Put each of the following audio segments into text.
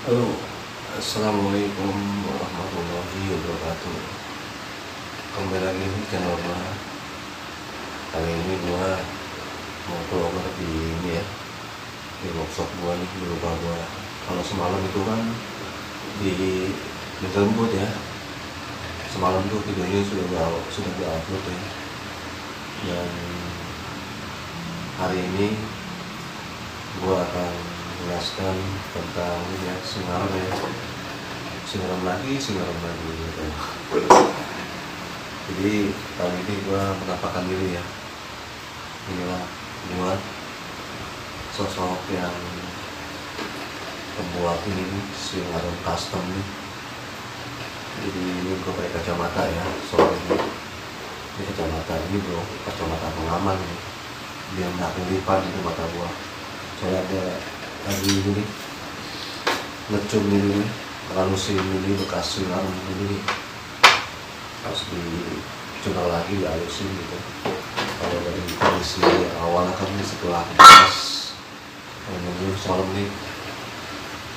Halo, Assalamualaikum warahmatullahi wabarakatuh. Kembali lagi di channel gua. Kali ini gua mau vlogger di ini ya, di workshop gua nih, di rumah gua. Kalau semalam itu kan di dijemput ya. Semalam tuh videonya sudah gua upload ya. Dan hari ini gua akan menjelaskan tentang ini ya, Singaram ya, Singaram lagi gitu. Jadi kali ini gua menampakkan diri ya, inilah gua, sosok yang pembuat ini nih, Singaram custom nih. Jadi ini gua pakai kacamata ya, soalnya ini kacamata ini bro, kacamata pengaman nih, biar nggak kelipan itu mata gua. Soalnya ada lagi ini ngecum ini ngalusin ini bekas Singaram ini harus dicoba lagi, dihalusin gitu. Kalau dari kondisi awal kan ini setelah pas menunggu semalam nih,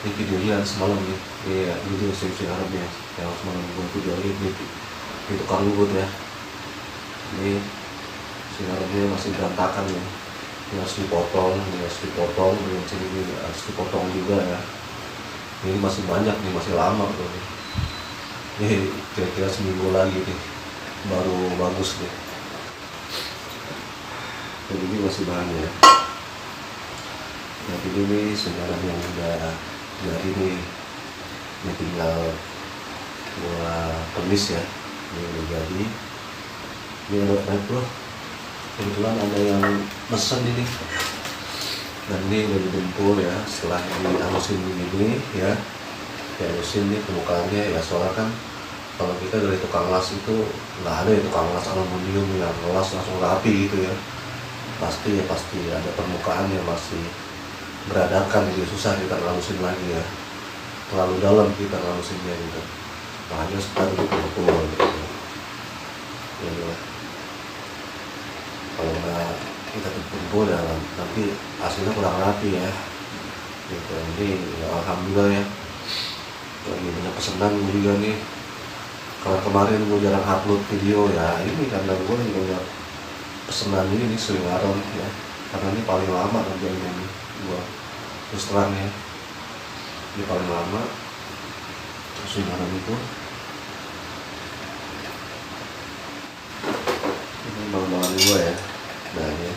ini videonya semalam nih, ya video Singaram ya, yang semalam gue video ini di tukang lubut ya. Ini Singaramnya masih berantakan ya, ini harus dipotong, ini harus dipotong juga ya. Ini masih banyak nih, masih lama tuh nih. Ini kira-kira seminggu lagi nih baru bagus nih. Jadi ini masih bahannya ya. Nah ini nih Singaram yang udah jadi nih, ini tinggal gua tulis ya. Ini udah jadi. Ini ada bro, kebetulan ada yang mesen ini, dan ini udah didempul ya. Setelah dihalusin begini ya, dihalusin nih permukaannya ya. Soalnya kan kalau kita dari tukang las itu nggak ada ya tukang las aluminium yang las langsung rapi gitu ya. Pasti ada permukaan yang masih beradakan, jadi susah kita halusin lagi ya, terlalu dalam kita halusinnya gitu. Makanya sekitar dipukul gitu ya. Kalau nggak kita kumpul ya nanti hasilnya kurang rapi ya gitu. Ini ya, alhamdulillah ya, lagi banyak pesanan juga nih. Kalau kemarin gue jarang upload video ya, ini karena gue lagi banyak pesanan ini nih Singaram ya, karena ini paling lama kerjanya nih gue, terus terang ya, ini paling lama Singaram itu. Ini bang-bangan gue ya. Nah ini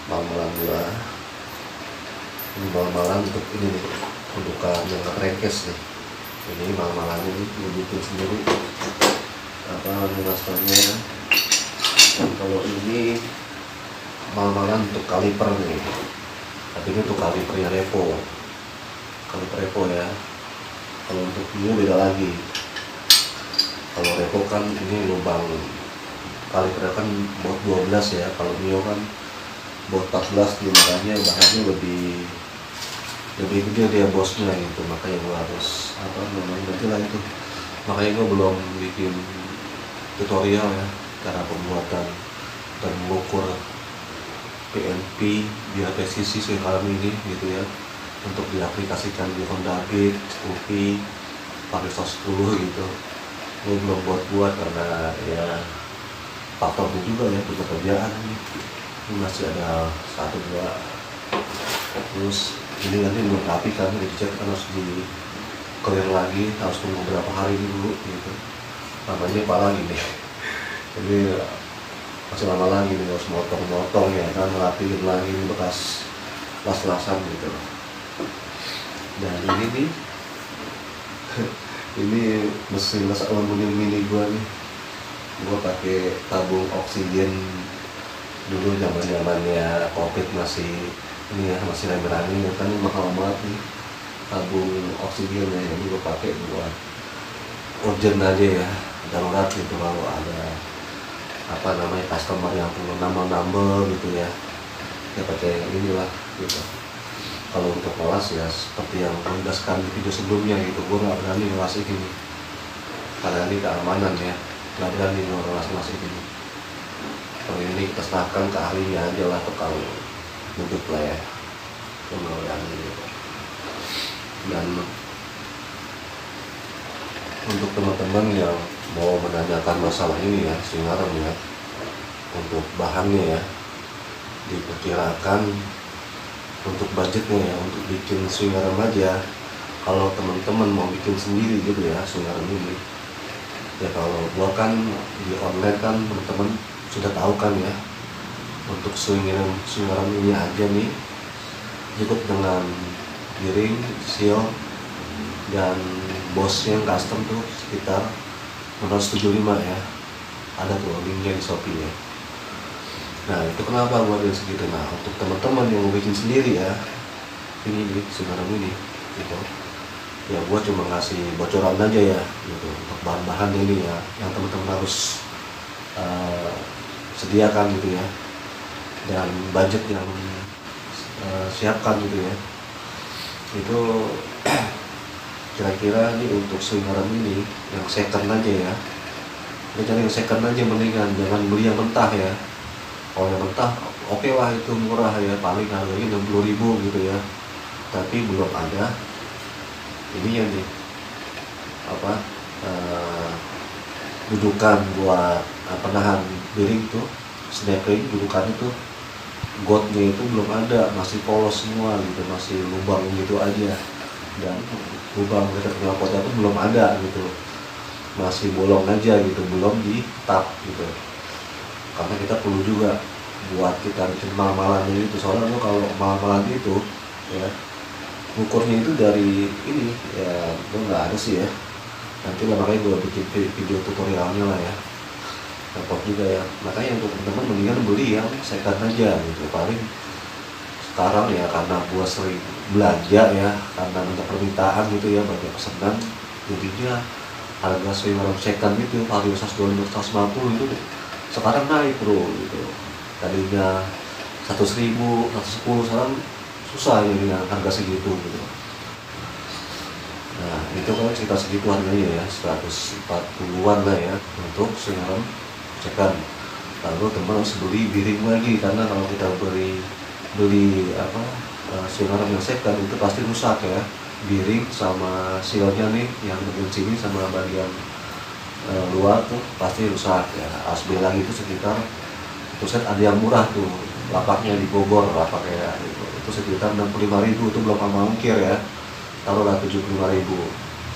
bang-bangan gua, ini bang-bangan untuk ini nih, undukan yang kerekes nih. Ini bang-bangan ini gue bikin sendiri apa masternya. Dan kalau ini bang-bangan untuk kaliper nih, tapi ini untuk kalipernya repo, kaliper repo ya. Kalau untuk Mio beda lagi. Kalau repo kan ini lubang, kaliper kan bot 12 ya, kalau Mio kan bot 14 nih, makanya bahannya lebih gede dia bosnya gitu. Makanya gua harus apa namanya nanti lah itu, makanya gua belum bikin tutorial ya cara pembuatan dan mengukur PNP biar presisi Singaram ini gitu ya, untuk diaplikasikan di Honda Beat, Scoopy, pakai 110 gitu. Gua belum buat karena ya faktornya juga ya, untuk kerjaan nih. Ini masih ada 1-2, terus ini nanti belum rapi kan, dicat kan harus di clear lagi, harus tunggu beberapa hari dulu gitu. Namanya apa lagi nih, jadi masih lama lagi nih, harus motong ya kan, rapiin lagi bekas las-lasan gitu. Dan ini nih ini mesin las aluminium mini gua nih, gua pakai tabung oksigen dulu zamannya COVID masih ini ya, masih rame-rame ya kan, mahal banget nih tabung oksigen ya. Ini gua pakai buat urgent aja ya, darurat gitu, kalau ada apa namanya customer yang perlu nambah gitu ya, ya pakai inilah gitu. Kalau untuk kelas ya seperti yang gue jelaskan di video sebelumnya gitu, gue nggak berani ngelas ini karena ini keamanan ya, nggak berani ngelas ini. Kalau ini kita serahkan ke ahlinya aja lah, tukang buntut lah ya, yang gitu. Dan untuk teman-teman yang mau menanyakan masalah ini ya, swing arm ya, untuk bahannya ya, diperkirakan untuk budgetnya ya, untuk bikin swing arm aja. Kalau teman-teman mau bikin sendiri gitu ya swing arm ini ya, kalau gua kan di online kan teman-teman sudah tahu kan ya, untuk swing arm ini aja nih cukup dengan bearing, seal, dan bosnya yang custom tuh sekitar 175 ya, ada tuh linknya di Shopee ya. Nah itu kenapa gua bilang segitu. Nah untuk teman-teman yang mau bikin sendiri ya, ini nih swing arm ini gitu ya, gua cuma ngasih bocoran aja ya gitu untuk bahan-bahan ini ya, yang teman-teman harus sediakan gitu ya, dan budget yang siapkan gitu ya. Itu kira-kira nih untuk swing arm ini yang second aja ya, kita cari yang second aja mendingan, jangan beli yang mentah ya. Kalau yang mentah oke lah, itu murah ya, paling harganya 60.000 gitu ya, tapi belum ada ini yang nih apa, dudukan buat penahan bearing tuh, snap ring dudukan itu, godnya itu belum ada, masih polos semua gitu, masih lubang gitu aja, dan lubang dekat knalpotnya itu belum ada gitu, masih bolong aja gitu, belum di tap gitu. Karena kita perlu juga buat kita bikin mal-malannya itu, soalnya lo kalau mal-malan itu ya ukurnya itu dari ini ya, gue nggak ada sih ya, nanti lah makanya gue bikin video tutorialnya lah ya, repot juga ya. Makanya untuk teman-teman mendingan beli yang second aja gitu, paling sekarang ya karena gue sering belanja ya, karena banyak permintaan gitu ya, banyak pesanan, jadinya harga swing arm second itu Vario 150 itu sekarang naik bro gitu, tadinya 100.000, 110, sekarang susah ya dengan harga segitu gitu. Nah itu kan sekitar segitu harganya ya, 140-an lah ya untuk swing arm second. Lalu teman harus beli bearing lagi, karena kalau kita beli apa swing arm yang second itu pasti rusak ya, bearing sama sealnya nih yang bagian sini sama bagian luar tuh pasti rusak ya, harus beli lagi. Itu sekitar, itu set ada yang murah tuh, lapaknya di Bogor lapaknya gitu, itu sekitar 65.000, itu belum sama ongkir ya, taruhlah 75.000.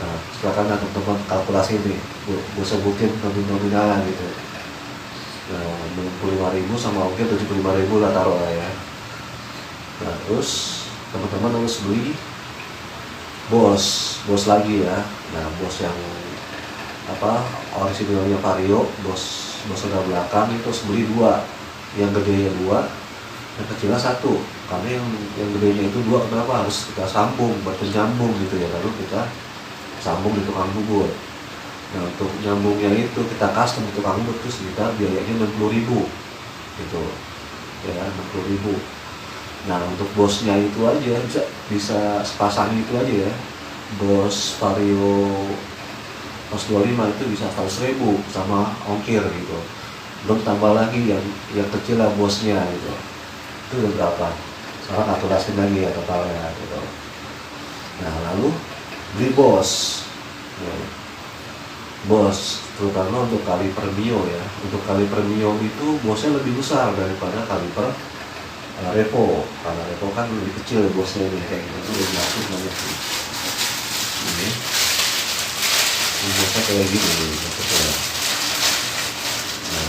Nah silakan teman-teman kalkulasi nih, gue sebutin nominalnya gitu. Nah 65.000 sama ongkir 75.000 lah taruh lah ya. Nah terus teman-teman harus beli bos lagi ya. Nah bos yang apa, originalnya Vario, bos sebelah belakang itu harus beli 2, yang gedenya 2, yang kecilnya 1, karena yang gedenya itu 2, kenapa harus kita sambung buat penyambung gitu ya, lalu kita sambung di tukang bubut. Nah untuk nyambungnya itu kita custom di tukang bubut, terus sekitar biayanya 60.000 gitu ya, 60.000. Nah untuk bosnya itu aja bisa sepasang itu aja ya, bos Vario 125 itu bisa 100.000 sama ongkir gitu, belum tambah lagi yang kecil lah bosnya gitu, itu udah berapa, sekarang kalkulasi lagi ya totalnya gitu. Nah lalu beli bos ya. Bos terutama untuk kaliper Mio ya, untuk kaliper Mio itu bosnya lebih besar daripada kaliper Revo, karena Revo kan lebih kecil bosnya ini, kayak gitu, itu lebih masuk banyak sih. Ini bosnya kayak gini maksudnya. Nah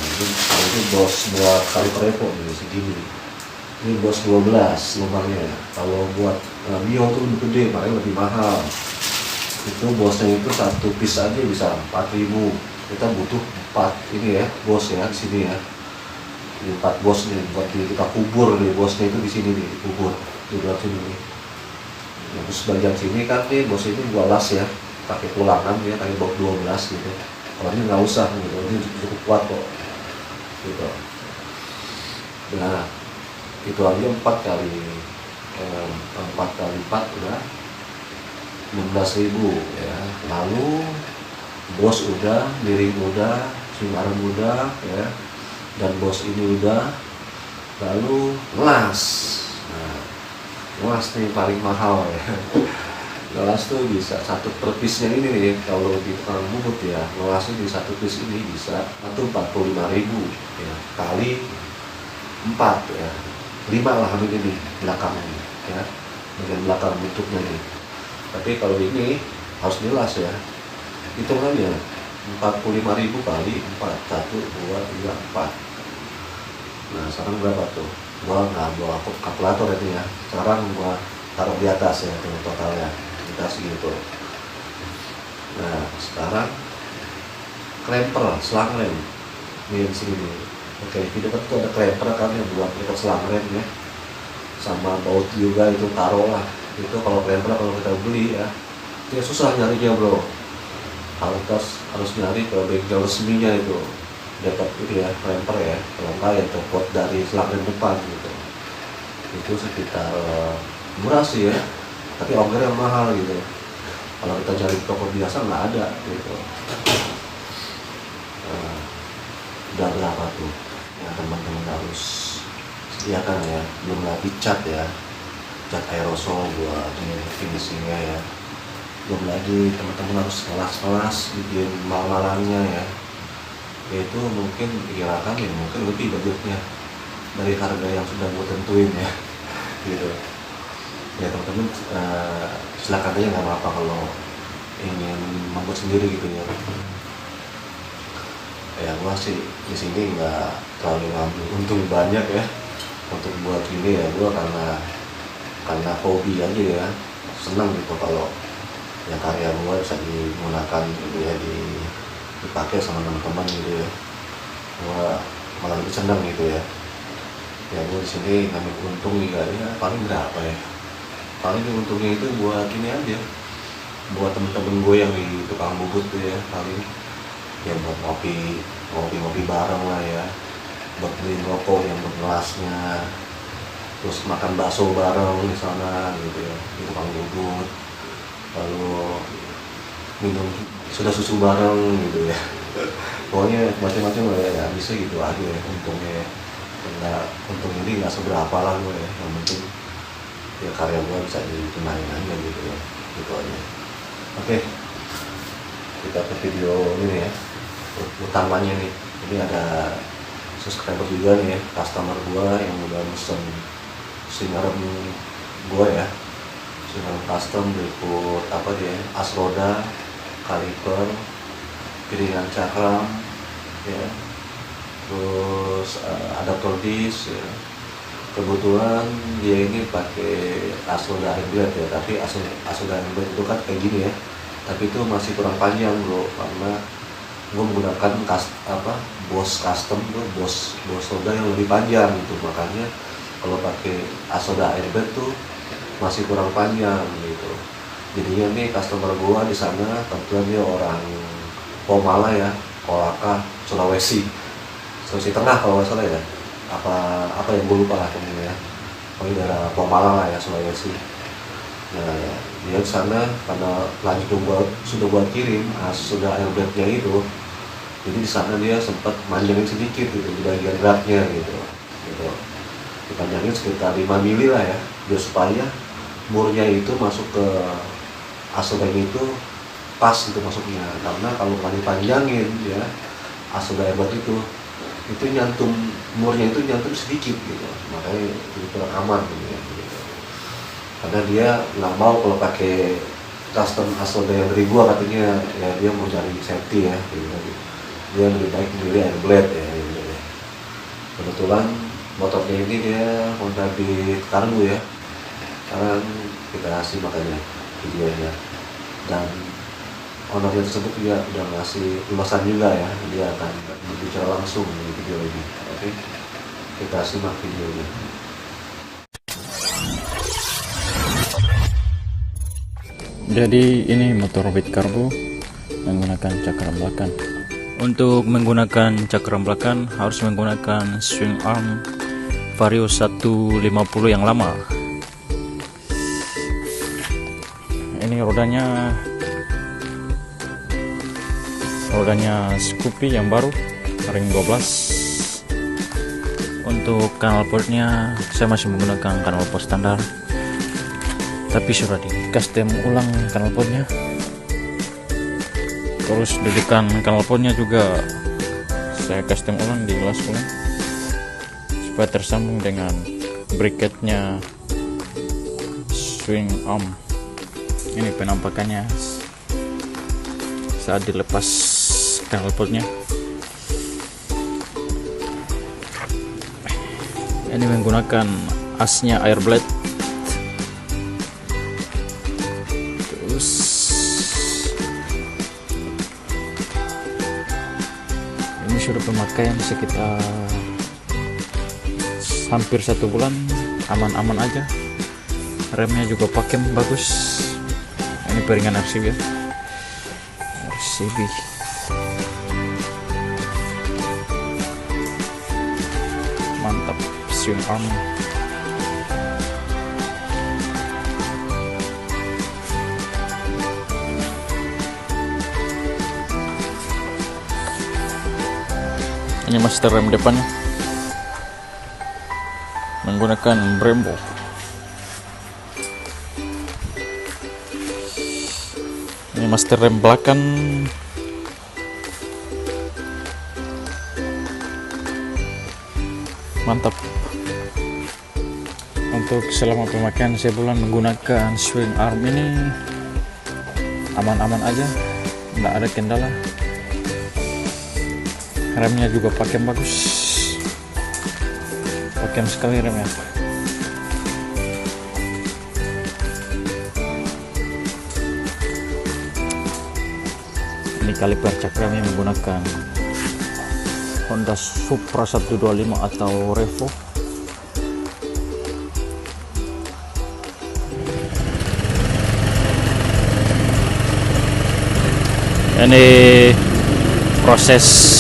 ini bos buat kaliper Revo nih segini, ini bos 12 lubangnya. Kalau buat Mio tuh lebih gede, makanya lebih mahal. Itu bosnya itu satu piece aja bisa 4.000, kita butuh 4 ini ya bos ya di sini ya. Ini 4 bos nih buat kita kubur nih, bosnya itu di sini nih, dikubur di luar sini nih. Nah, terus bagian sini kan nih bos ini gua las ya, pakai tulangan ya, pakai box 12 gitu. Kalau ini nggak usah gitu, ini cukup kuat kok gitu. Nah itu aja 4 kali 4 udah 16.000 ya. Lalu bos udah, bearing udah, swing arm udah ya, dan bos ini udah. Lalu ngelas. Nah ngelas nih paling mahal ya. Ngelas tuh bisa satu per piece-nya ini nih, kalau di tukang bubut ya, ngelas di satu piece ini bisa itu 45.000 ya, kali 4 ya, 5 lah ini belakangnya ya, bagian belakang bentuknya nih. Tapi kalau ini harus jelas ya, hitungannya 45.000 kali 4, 1, 2, 3, 4. Nah sekarang berapa tuh? Gua nggak bawa kalkulator ini ya, sekarang gua taruh di atas ya totalnya, kita segitu. Nah sekarang klemper, selang rem ini di sini nih. Oke, di dekat tuh ada klemper kan yang buat dekat selang rem ya, sama baut juga itu taruh lah. Itu kalau klemper kalau kita beli ya, itu susah nyarinya bro. Harus nyari ke bengkel resminya itu, dekat itu ya klemper ya, kalau enggak ya copot dari selang rem depan gitu. Itu sekitar murah sih ya, tapi ongkirnya mahal gitu. Kalau kita cari toko biasa nggak ada gitu. Nah, udah berapa tuh ya teman-teman harus sediakan ya, belum lagi cat ya, cat aerosol buat finishingnya ya, belum lagi teman-teman harus kelas-kelas bikin mal-malannya ya. Itu mungkin dikirakan ya mungkin lebih budgetnya dari harga yang sudah gue tentuin ya gitu ya teman-teman. Silakan aja, nggak apa-apa kalau ingin membuat sendiri gitu ya. Ya gua sih di sini nggak terlalu ngambil untung banyak ya untuk buat ini ya, gua karena hobi aja ya, senang gitu kalau ya karya gua bisa digunakan gitu ya, dipakai sama teman-teman gitu ya. Gua malah lebih senang gitu ya. Ya gua di sini ngambil untung juga ya paling berapa ya, paling untungnya itu buat ini aja, buat temen-temen gue yang di tukang bubut tuh ya, paling ya buat ngopi bareng lah ya, buat beli rokok yang bergelasnya, terus makan bakso bareng di sana gitu ya, di tukang bubut, lalu minum susu bareng gitu ya. Pokoknya macam-macam lah ya, bisa gitu aja ya untungnya ya. Untung ini nggak seberapa lah gue ya, yang penting ya karya gue bisa digunain aja gitu ya, gitu aja. Oke, kita ke video ini ya, utamanya nih. Ini ada subscriber juga nih ya, customer gue yang udah mesen sinarem gue ya, sinarem custom berikut apa dia, as roda, kaliper, piringan cakram ya, terus adaptor disk ya. Kebetulan dia ini pakai Asoda Hybrid ya, tapi Asoda Hybrid itu kan kayak gini ya, tapi itu masih kurang panjang bro, karena gue menggunakan Boss custom tuh, Boss Soda yang lebih panjang gitu, makanya kalau pakai Asoda Hybrid tuh masih kurang panjang gitu. Jadinya nih customer gue di sana kebetulan dia orang Pomala ya, Kolaka, Sulawesi Tengah kalau nggak salah ya, apa yang gue lupa lah temennya ya, pokoknya daerah Pomala lah ya, Sulawesi. Nah dia di sana karena lanjut sudah buat kirim sudah airbagnya itu, jadi di sana dia sempat manjangin sedikit gitu di bagian raknya gitu, dipanjangin sekitar 5 mili lah ya, biar supaya murnya itu masuk ke Asoda itu pas gitu masuknya. Karena kalau nggak dipanjangin ya Asoda airbag itu nyantum, murnya itu nyantum sedikit gitu, makanya itu kurang aman gitu ya, gitu. Karena dia nggak mau kalau pakai custom Asoda yang dari gua, katanya ya dia mau cari safety ya gitu. Dia lebih baik milih airblade ya gitu. Kebetulan motornya ini dia Honda Beat Cargo ya, sekarang kita simak aja videonya, dan ownernya tersebut juga udah ngasih ulasan juga ya, dia akan berbicara langsung di video ini. Oke, kita simak videonya. Jadi ini motor Beat Cargo menggunakan cakram belakang. Untuk menggunakan cakram belakang harus menggunakan swing arm Vario 150 yang lama. Ini rodanya Scoopy yang baru, ring 12. Untuk kanal portnya saya masih menggunakan kanal port standar. tapi sudah di custom ulang knalpotnya. Terus dudukan knalpotnya juga saya custom ulang, dilas ulang supaya tersambung dengan bracketnya swing arm. Ini penampakannya saat dilepas knalpotnya. Ini menggunakan asnya air blade. Terus ini sudah pemakaian sekitar hampir 1 bulan, aman-aman aja. Remnya juga pakem bagus. Ini piringan RCB ya, RCB. Mantap swing arm. Ini master rem depannya menggunakan Brembo. Ini master rem belakang mantap. Untuk selama pemakaian sebulan menggunakan swing arm ini aman-aman aja, tidak ada kendala. Remnya juga pakai bagus, pakai sekali remnya. Ini kaliper cakramnya menggunakan Honda Supra 125 atau Revo. Ini proses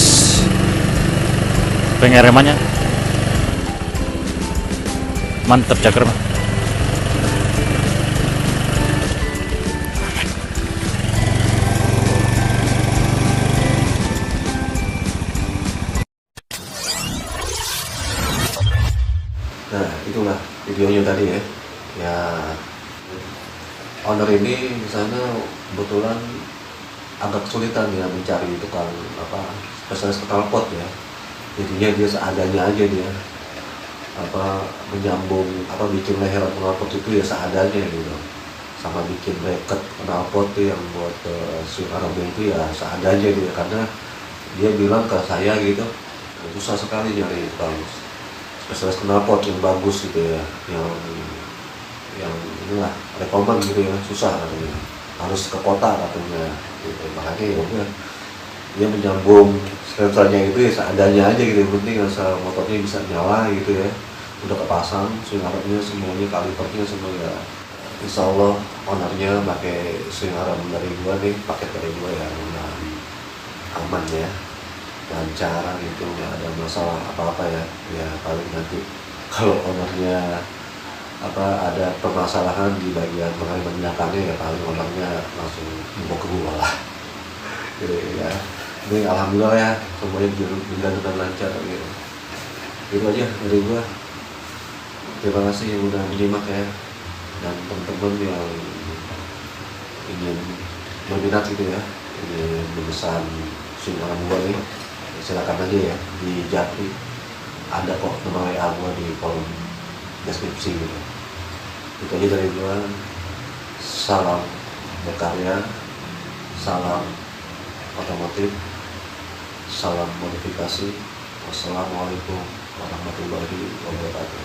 pengeremannya mantap cakram. Nah, itulah videonya tadi ya. Ya, owner ini di sana kebetulan agak kesulitan ya mencari tukang spesialis knalpot ya. Jadinya dia seadanya aja dia menyambung bikin leher knalpot itu ya seadanya gitu. Sama bikin bracket knalpot yang buat swing armnya itu ya seadanya dia, karena dia bilang ke saya gitu susah sekali nyari tukang spesialis knalpot yang bagus gitu ya, yang inilah rekomen gitu ya, susah katanya, harus ke kota katanya gitu. Makanya ya udah dia menyambung sensornya itu ya seadanya aja gitu, yang penting asal motornya bisa nyala gitu ya, udah kepasang swing armnya semuanya, kalipernya semua ya. Insya Allah ownernya pakai swing arm dari gua nih, paket dari gua ya, udah aman ya, lancar gitu, nggak ada masalah apa-apa ya. Ya paling nanti kalau ownernya ada permasalahan di bagian pengereman belakangnya ya paling ownernya langsung bawa ke gua lah gitu ya. Ini alhamdulillah ya semuanya berjalan lancar gitu. Itu aja dari gua. Terima kasih yang udah menyimak ya, dan teman-teman yang ingin berminat gitu ya, ingin memesan swing arm gua nih, silakan aja ya, di Japri ada kok nomor WA gua di kolom deskripsi gitu. Itu aja dari gua. Salam berkarya, salam otomotif, salam modifikasi. Wassalamualaikum warahmatullahi wabarakatuh.